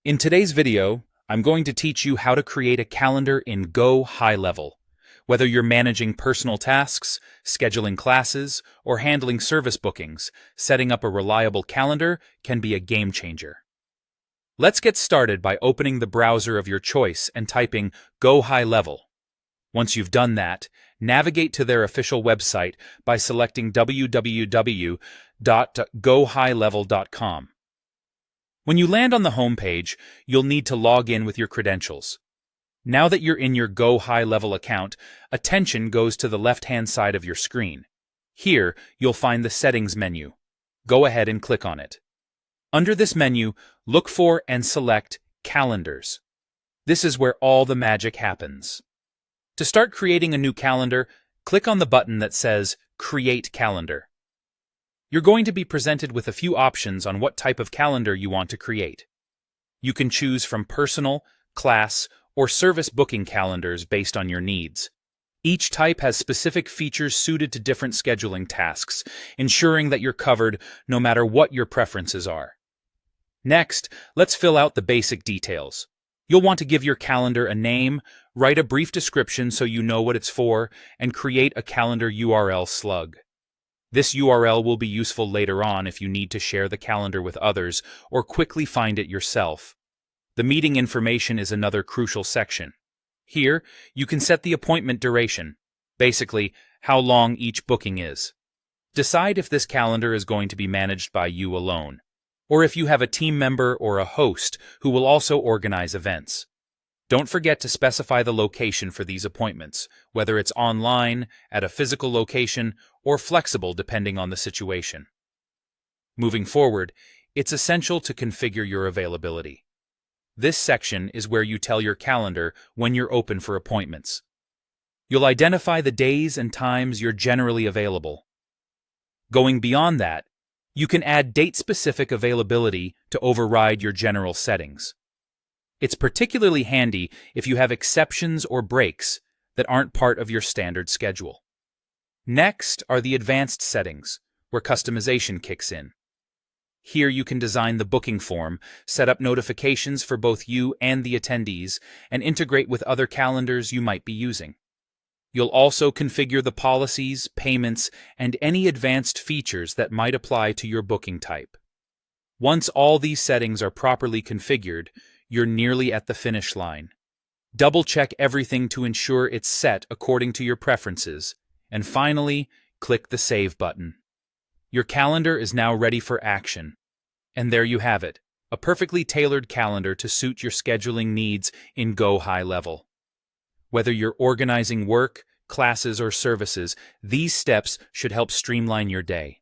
In today's video, I'm going to teach you how to create a calendar in Go High Level. Whether you're managing personal tasks, scheduling classes, or handling service bookings, setting up a reliable calendar can be a game changer. Let's get started by opening the browser of your choice and typing Go High Level. Once you've done that, navigate to their official website by selecting www.gohighlevel.com. When you land on the home page, you'll need to log in with your credentials. Now that you're in your Go High Level account, attention goes to the left-hand side of your screen. Here, you'll find the Settings menu. Go ahead and click on it. Under this menu, look for and select Calendars. This is where all the magic happens. To start creating a new calendar, click on the button that says Create Calendar. You're going to be presented with a few options on what type of calendar you want to create. You can choose from personal, class, or service booking calendars based on your needs. Each type has specific features suited to different scheduling tasks, ensuring that you're covered no matter what your preferences are. Next, let's fill out the basic details. You'll want to give your calendar a name, write a brief description so you know what it's for, and create a calendar URL slug. This URL will be useful later on if you need to share the calendar with others or quickly find it yourself. The meeting information is another crucial section. Here, you can set the appointment duration, basically how long each booking is. Decide if this calendar is going to be managed by you alone, or if you have a team member or a host who will also organize events. Don't forget to specify the location for these appointments, whether it's online, at a physical location, or flexible depending on the situation. Moving forward, it's essential to configure your availability. This section is where you tell your calendar when you're open for appointments. You'll identify the days and times you're generally available. Going beyond that, you can add date-specific availability to override your general settings. It's particularly handy if you have exceptions or breaks that aren't part of your standard schedule. Next are the advanced settings, where customization kicks in. Here you can design the booking form, set up notifications for both you and the attendees, and integrate with other calendars you might be using. You'll also configure the policies, payments, and any advanced features that might apply to your booking type. Once all these settings are properly configured, you're nearly at the finish line. Double-check everything to ensure it's set according to your preferences, and finally, click the Save button. Your calendar is now ready for action. And there you have it, a perfectly tailored calendar to suit your scheduling needs in Go High Level. Whether you're organizing work, classes, or services, these steps should help streamline your day.